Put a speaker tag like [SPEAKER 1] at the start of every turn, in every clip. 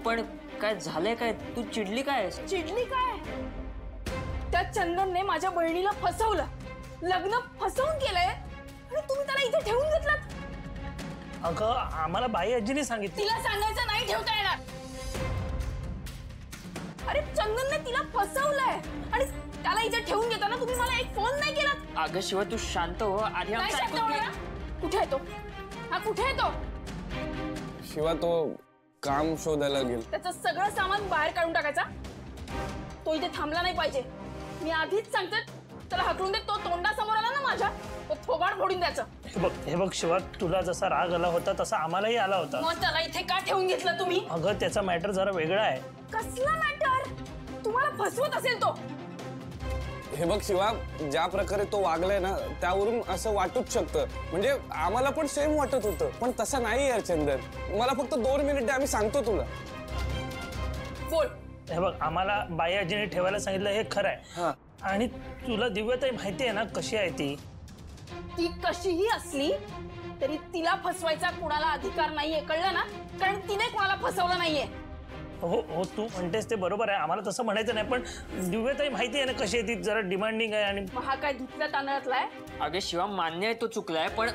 [SPEAKER 1] पण काय झालंय काय? तू चिडली काय?
[SPEAKER 2] चिडली काय? त्या चंदनने माझ्या बहिणीला फसवलं, लग्न फसवून केलंय आणि तुम्ही त्याला इथे ठेवून घेतलात.
[SPEAKER 3] अगं आम्हाला बाई आजीने सांगितलं.
[SPEAKER 2] तिला सांगायचं नाही ठेवता येणार. अरे चंदनने तिला फसवलंय आणि त्याला इथे ठेवून घेताना तुम्ही मला एक फोन नाही केलात.
[SPEAKER 1] अगं शिवा तू शांत हो आधी.
[SPEAKER 2] कुठे आहे तो? हा कुठे आहे तो?
[SPEAKER 4] शिवा तो काम शोधायला गेला.
[SPEAKER 2] त्याचं सगळं सामान बाहेर काढून टाकायचा. तो इथे थांबला नाही पाहिजे. मी आधीच सांगते त्याला हकलून दे. तो तोंडासमोर आला ना माझ्या तो थोबाड फोडून द्यायचं.
[SPEAKER 3] हे बघ शिवा, तुला जसा राग आला होता तसा आम्हालाही आला होता.
[SPEAKER 2] मग त्याला इथे का ठेवून घेतलं तुम्ही?
[SPEAKER 3] अगं त्याचा मॅटर जरा वेगळा आहे.
[SPEAKER 2] कसला मॅटर? तुम्हाला फसवत असेल तो.
[SPEAKER 4] हे बघ शिवा, ज्या प्रकारे तो वागलाय ना त्यावरून असं वाटूच शकतं. म्हणजे आम्हाला पण सेम वाटत होतं, पण तसं नाही यार चंदन. मला फक्त 2 मिनिट आम्ही सांगतो तुला.
[SPEAKER 2] बोल.
[SPEAKER 3] हे बघ, आम्हाला बाई आजीने ठेवायला सांगितलं हे खरं आहे. आणि तुला दिव्याताई माहिती आहे ना कशी आहे ती.
[SPEAKER 2] ती कशीही असली तरी तिला फसवायचा कुणाला अधिकार नाहीये, कळलं ना? कारण तिने कुणाला फसवलं नाहीये.
[SPEAKER 3] हो हो, तू म्हणतेस ते बरोबर आहे. आम्हाला तसं म्हणायचं नाही, पण दिव्याताई माहिती आहे ना कशी आहे ती. जरा डिमांडिंग आहे. आणि
[SPEAKER 2] हा काय धुतल्या तांदळातलाय?
[SPEAKER 1] अगं शिवा मान्य आहे तो चुकलाय, पण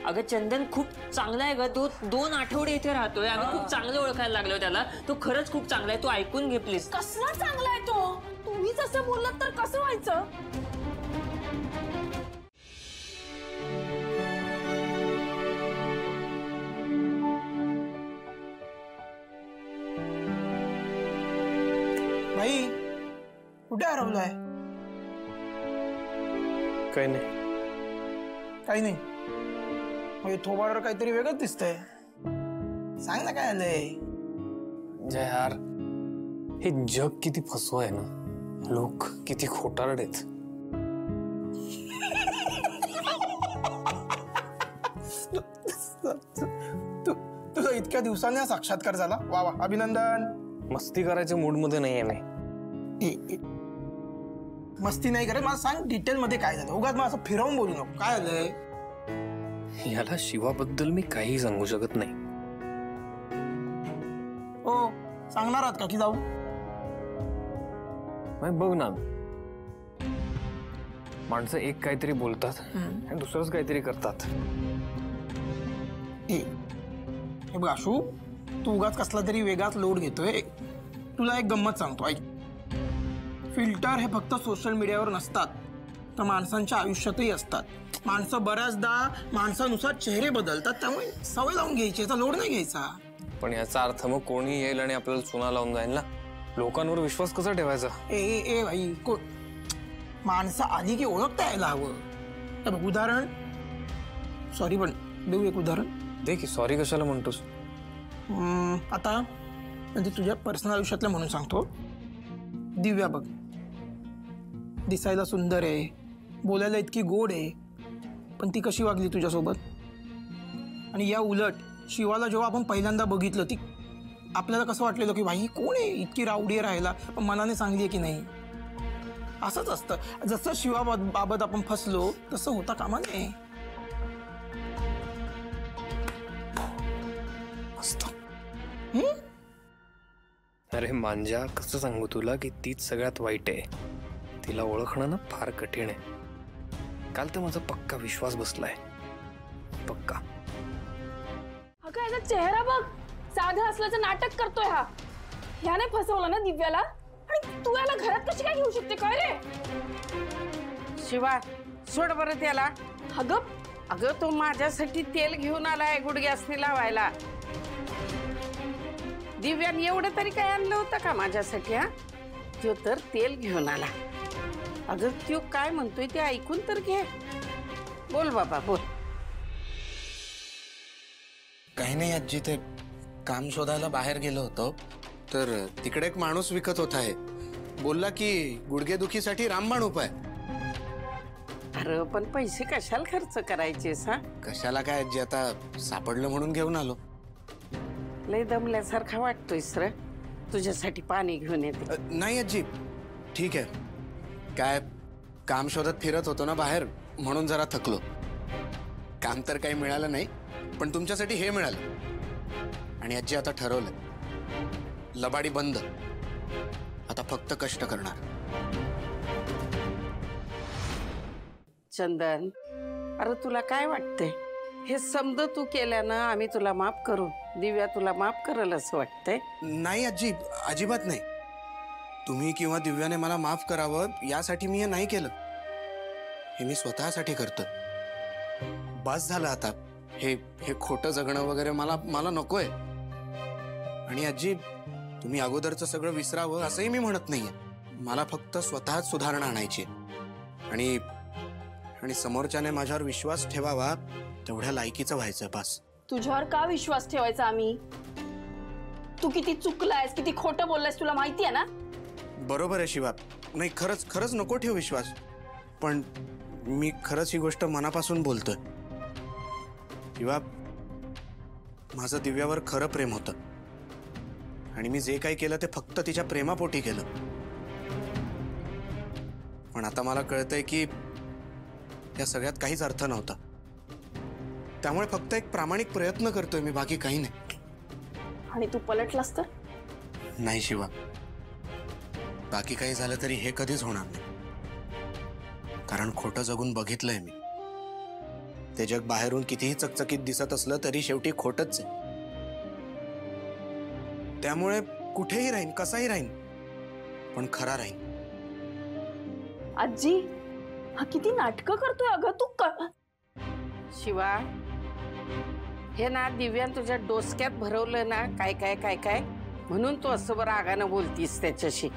[SPEAKER 1] अगं चंदन खूप चांगला आहे ग. तो 2 आठवडे इथे राहतोय. आम्ही खूप चांगलं ओळखायला लागलो त्याला. तो खरंच खूप चांगला आहे. तू ऐकून घे प्लीज.
[SPEAKER 2] कसला चांगला आहे तो? तुम्हीच असं बोललात तर कसं व्हायचं?
[SPEAKER 5] भाई कुठे हरवलाय?
[SPEAKER 4] काही नाही.
[SPEAKER 5] काही नाही म्हणजे थोबाडावर काहीतरी वेगळंच दिसतंय. सांग ना काय आलंय?
[SPEAKER 4] जय यार, हे जग किती फसवं आहे ना. लोक किती खोटारडे आहेत.
[SPEAKER 5] तुझा इतक्या दिवसांनी साक्षात्कार झाला. वा वा, अभिनंदन.
[SPEAKER 4] मस्ती करायच्या मूड मध्ये नाहीये मी.
[SPEAKER 5] मस्ती नाही करत. मला सांग डिटेल मध्ये काय झालं. उगाच मला असं फिरवून बोलू नको. काय झालंय?
[SPEAKER 4] याला शिवाबद्दल मी काही सांगू शकत नाही.
[SPEAKER 5] हो, सांगणार आहात का की जाऊ?
[SPEAKER 4] बघ ना, माणसं एक काहीतरी बोलतात आणि दुसरंच काहीतरी करतात.
[SPEAKER 5] हे बघ आशू, तू उगाच कसला तरी वेगळाच लोड घेतोय. तुला एक गंमत सांगतो, ऐक. फिल्टर हे फक्त सोशल मीडियावर नसतात, तर माणसांच्या आयुष्यातही असतात. माणसं बऱ्याचदा माणसानुसार चेहरे बदलतात. त्यामुळे सवय लावून घ्यायची, याचा लोड नाही घ्यायचा.
[SPEAKER 4] पण याचा अर्थ मग कोणी येईल आणि आपल्याला चुना लावून जाईल ना. लोकांवर विश्वास कसा ठेवायचा?
[SPEAKER 5] ए भाई, माणसं आधी की ओळखता यायला हवं. तर बघ उदाहरण, सॉरी पण देऊ एक उदाहरण.
[SPEAKER 4] दे की. सॉरी कशाला म्हणतोस?
[SPEAKER 5] आता म्हणजे तुझ्या पर्सनल आयुष्यातलं म्हणून सांगतो. दिव्या बघ, दिसायला सुंदर आहे, बोलायला इतकी गोड आहे, पण ती कशी वागली तुझ्यासोबत? आणि या उलट शिवाला जेव्हा आपण पहिल्यांदा बघितलं, ती आपल्याला कसं वाटलेलं की भाई कोण आहे, इतकी रावडी आहे राहायला, पण मनाने चांगली आहे की नाही. असंच असतं. जसं शिवाबाबत आपण फसलो तसं होता कामा नये.
[SPEAKER 4] अरे मांजा, कसं सांगू तुला की तीच सगळ्यात वाईट आहे. तिला ओळखणं ना फार कठीण आहे. काल तर माझा पक्का विश्वास बसलाय. पक्का.
[SPEAKER 2] अगं याचा चेहरा बघ, साधं असल्याचं नाटक करतोय हा. ह्याने फसवलं ना दिव्याला, आणि तू याला घरात कशी काय घेऊ शकते काय रे?
[SPEAKER 6] शिवा, सोड बरं त्याला.
[SPEAKER 2] अगं
[SPEAKER 6] तो माझ्यासाठी तेल घेऊन आलाय गुडघ्यासनी लावायला. दिव्याने एवढं तरी काय आणलं होतं का माझ्यासाठी? तो तर तेल घेऊन आला. अगं तो काय म्हणतोय ते ऐकून तर घे. बोल बाबा बोल.
[SPEAKER 7] काही नाही आजी, ते काम शोधायला बाहेर गेलो होतो, तर तिकडे एक माणूस विकत होता आहे. बोलला की गुडघेदुखीसाठी रामबाण उपाय.
[SPEAKER 6] अरे पण पैसे कशाला खर्च करायचेस?
[SPEAKER 7] कशाला काय आजी, आता सापडलं म्हणून घेऊन आलो.
[SPEAKER 6] लय दमल्यासारखा वाटतोयस रे. तुझ्यासाठी पाणी घेऊन येते.
[SPEAKER 7] नाही आजी, ठीक आहे. काय काम शोधत फिरत होतो ना बाहेर, म्हणून जरा थकलो. काम तर काही मिळालं नाही, पण तुमच्यासाठी हे मिळालं. आणि आजी आता ठरवलं, लबाडी बंद. आता फक्त कष्ट करणार.
[SPEAKER 6] चंदन, अरे तुला काय वाटतंय? हे समज तू केल्यानं आम्ही तुला माफ करू, दिव्या तुला माफ करल असं वाटतंय?
[SPEAKER 7] नाही आजी, अजिबात नाही. तुम्ही किंवा दिव्याने मला माफ करावं यासाठी मी हे नाही केलं. हे मी स्वतःसाठी करतो. बस झालं आता. हे हे खोटं जगणं वगैरे मला नकोय. आणि आजी, तुम्ही अगोदरचं सगळं विसरावं असंही मी म्हणत नाहीये. मला फक्त स्वतःच सुधारणा आणायची आणि आणि समोरच्याने माझ्यावर विश्वास ठेवावा तेवढ्या लायकीचं व्हायचं बस.
[SPEAKER 2] तुझ्यावर का विश्वास ठेवायचा आम्ही? तू किती चुकलायस, किती खोटं बोललायस तुला माहिती आहे ना?
[SPEAKER 7] बरोबर आहे शिवा. नाही, खरंच नको ठेव विश्वास. पण मी खरंच ही गोष्ट मनापासून बोलतोय. शिवा, माझं दिव्यावर खरं प्रेम होतं आणि मी जे काही केलं ते फक्त तिच्या प्रेमापोटी केलं. पण आता मला कळतंय की या सगळ्यात काहीच अर्थ नव्हता. त्यामुळे फक्त एक प्रामाणिक प्रयत्न करतोय मी, बाकी काही नाही.
[SPEAKER 2] आणि तू पलटलास तर?
[SPEAKER 7] नाही शिवा, बाकी काही झालं तरी हे कधीच होणार नाही. कारण खोटं जगून बघितलंय मी. ते जग बाहेरून कितीही चकचकीत दिसत असलं तरी शेवटी खोटच आहे. त्यामुळे कुठेही राहीन, कसाही राहीन, पण खरा राहीन.
[SPEAKER 2] आजी, हा किती नाटकं करतोय अगं तू.
[SPEAKER 6] शिवा, हे ना दिव्यान तुझ्या डोसक्यात भरवलं ना काय काय काय काय, म्हणून तू असं बरं रागानं बोलतीस त्याच्याशी.